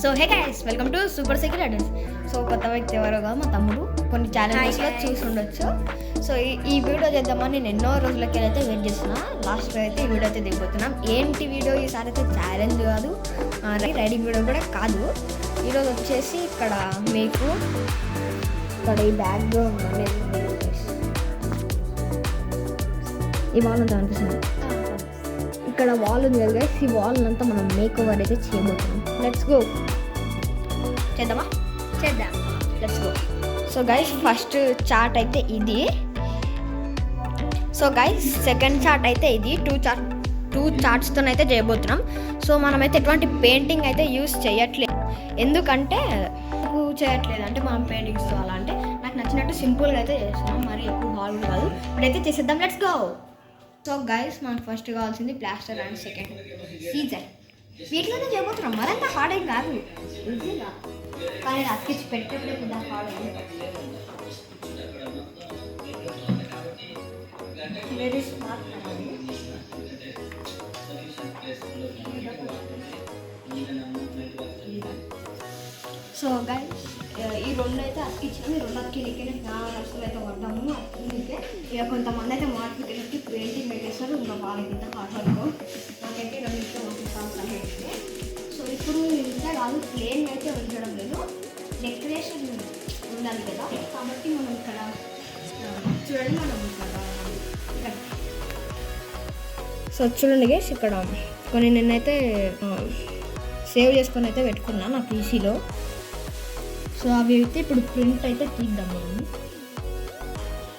So hey guys, welcome to super cycle address. So కొత్త వ్యక్తి ఎవరోగా మా తమ్ముడు కొన్ని ఛాలెంజెస్లో చూసి ఉండొచ్చు. సో ఈ వీడియో చేద్దామని నేను ఎన్నో రోజులకి అయితే వెయిట్ చేస్తున్నా. లాస్ట్ అయితే ఈ వీడియో అయితే దిగిపోతున్నాం. ఏంటి వీడియో ఈసారి అయితే ఛాలెంజ్ కాదు, రైడింగ్ వీడియో కూడా కాదు. ఈరోజు వచ్చేసి ఇక్కడ మీకు ఇక్కడ ఈ బ్యాక్గ్రౌండ్ అనేది ఈ వాల్ అంతా అనిపిస్తుంది. ఇక్కడ వాల్ ఉంది కదా గైస్, ఈ వాల్ అంతా మనం మేక్ ఓవర్ అయితే చేయబోతున్నాం. Let's go. చేద్దామా? చేద్దాం, let's go. So guys, first chart అయితే ఇది. సో గైస్, సెకండ్ చార్ట్ అయితే ఇది. టూ చార్ట్స్తో అయితే చేయబోతున్నాం. సో మనమైతే ఎటువంటి పెయింటింగ్ అయితే యూస్ చేయట్లేదు. ఎందుకంటే చేయట్లేదు అంటే మనం పెయింటింగ్స్ అలా అంటే నాకు నచ్చినట్టు సింపుల్గా అయితే చేస్తున్నాం, మరి ఎక్కువ హాల్ కాదు. ఇప్పుడైతే చేసేద్దాం, లెట్స్ గో. సో గైస్, మనకు ఫస్ట్ కావాల్సింది ప్లాస్టర్ అండ్ సెకండ్ సీజర్. వీటిలోనే చేయబోతున్నాం, మరంతా హార్డ్ ఏం కాదు, ఈజీగా. కానీ అతికిచ్చి పెట్టేప్పుడే పెద్ద హార్డ్ అయింది. Very smart. సో గైస్, ఈ రెండు అయితే అతికిచ్చినాము. ఈ రెండు అతికిలికే అసలు అయితే పడ్డాము. అతికిలికే ఇక కొంతమంది అయితే మార్కెట్కి పెయింటింగ్ పెట్టేస్తారు, ఇంకా వాళ్ళకి హార్డ్ వర్క్. నాకైతే రెండింటితో పంపిస్తాను. సో ఇప్పుడు ఇంకా కాదు, ప్లేన్ అయితే ఉంచడం లేదు, డెకరేషన్ ఉండాలి కదా. కాబట్టి మనం ఇక్కడ చూడండి, మనం ఇక్కడ సో చూడండి గైస్, ఇక్కడ కొన్ని నేనైతే సేవ్ చేసుకొని అయితే పెట్టుకున్నాను నా పీసీలో. సో అవి అయితే ఇప్పుడు ప్రింట్ అయితే తీద్దాం, మనం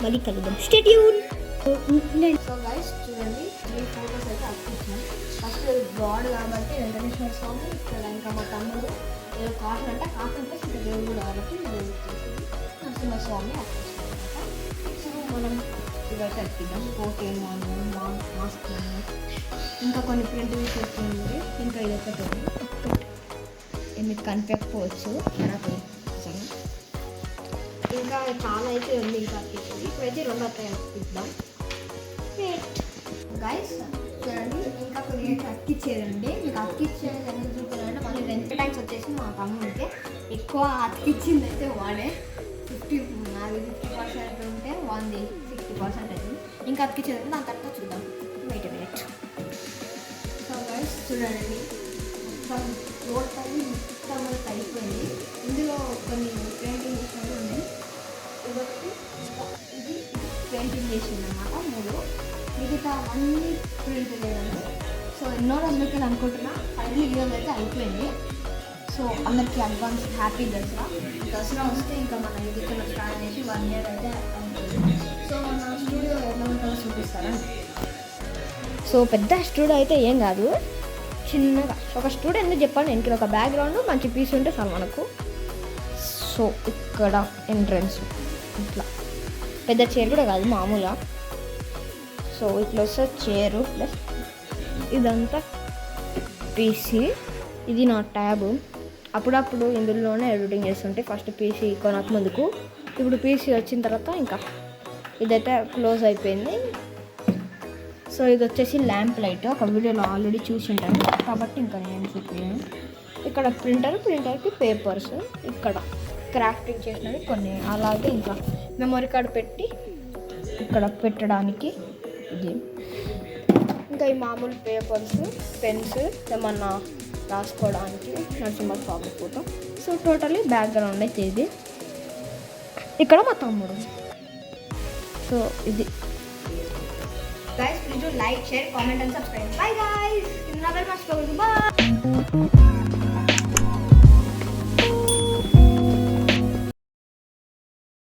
మళ్ళీ కలుద్దాం. Stay tune. సో గైస్ చూడండి, 3 ఫోటోస్ అయితే అతికించాను. ఫస్ట్ గాడ్ కాబట్టి వెంకటేశ్వర స్వామి, ఇక్కడ ఇంకా మా తమ్ముడు ఏదో కాటన్ అంటే కాటన్ ప్లస్ ఇంకా దేవుడు కాబట్టి నరసింహస్వామి అతికించాను. సో మనం ఇవైతే అతికిద్దాం. కోకేన్ మాస్క్, ఇంకా కొన్ని ప్రింట్ చేస్తుంది. ఇంకా ఇదైతే మీకు కనిపించకపోవచ్చు, నాకు ఇంకా చాలా అయితే ఉంది. ఇంకా అతికించింది. ఇప్పుడైతే రెండు అతికిద్దాం. గైస్ చూడండి, ఇంకా కొన్ని అయితే అతికిచ్చేదండి. మీకు అతికిచ్చేది ఎందుకు చూపించాలంటే మళ్ళీ 2 టైమ్స్ వచ్చేసి మా తమ్ముడికి ఎక్కువ అతికిచ్చింది అయితే వాడే 50% ఉంటే 60% అయింది. ఇంకా అతికిచ్చేది దాని తర్వాత చూద్దాం. Wait minute. సో గైస్ చూడండి, మొత్తం రోడ్ పై మొత్తం అయిపోయింది. ఇందులో కొన్ని పెయింటింగ్ చేసినవి ఉన్నాయి. ఇది పెయింటింగ్ చేసింది అన్నమాట 3. మిగతా అన్నీ ప్రింట్ లేదండి. సో ఎన్నో రోజులకి అనుకుంటున్నా, ఫైనల్ ఇయర్ అయితే అయిపోయింది. సో అందరికీ అడ్వాన్స్ హ్యాపీ దసరా. దసరా వస్తే ఇంకా మన ఎదుగుతున్న స్టార్ట్ చేసి 1 ఇయర్ అయితే అవుతుంది. సో మన స్టూడియో ఎలా ఉంటుందో చూపిస్తారా? సో పెద్ద స్టూడియో అయితే ఏం కాదు, చిన్నగా ఒక స్టూడియో ఎందుకు చెప్పండి, వెనక ఒక బ్యాక్గ్రౌండ్ మంచి పీస్ ఉంటే చాలు మనకు. సో ఇక్కడ ఎంట్రన్స్ ఇట్లా పెద్ద చైర్ కూడా కాదు, మామూలుగా. సో ఇట్లా వస్తే చైరు ప్లస్ ఇదంతా పీసీ. ఇది నా ట్యాబ్. అప్పుడప్పుడు ఇందులోనే ఎడిటింగ్ చేస్తుంటే ఫస్ట్ పీసీ కొనక ముందుకు. ఇప్పుడు పీసీ వచ్చిన తర్వాత ఇంకా ఇదైతే క్లోజ్ అయిపోయింది. సో ఇది వచ్చేసి ల్యాంప్ లైట్, ఒక వీడియోలో ఆల్రెడీ చూసి ఉంటాను కాబట్టి ఇంకా నేను చూపించాను. ఇక్కడ ప్రింటర్కి పేపర్స్, ఇక్కడ క్రాఫ్టింగ్ చేసినవి కొన్ని, అలాగే ఇంకా మెమరీ కార్డ్ పెట్టి ఇక్కడ పెట్టడానికి ఇది. ఇంకా ఈ మామూలు పేపర్స్, పెన్స్, ఏమన్నా రాసుకోవడానికి Narasimhaswamy photo. So totally background అయితే ఇది. ఇక్కడ మా తమ్ముడు. సో ఇది guys, please do like, share, comment and subscribe. Bye guys. Bye.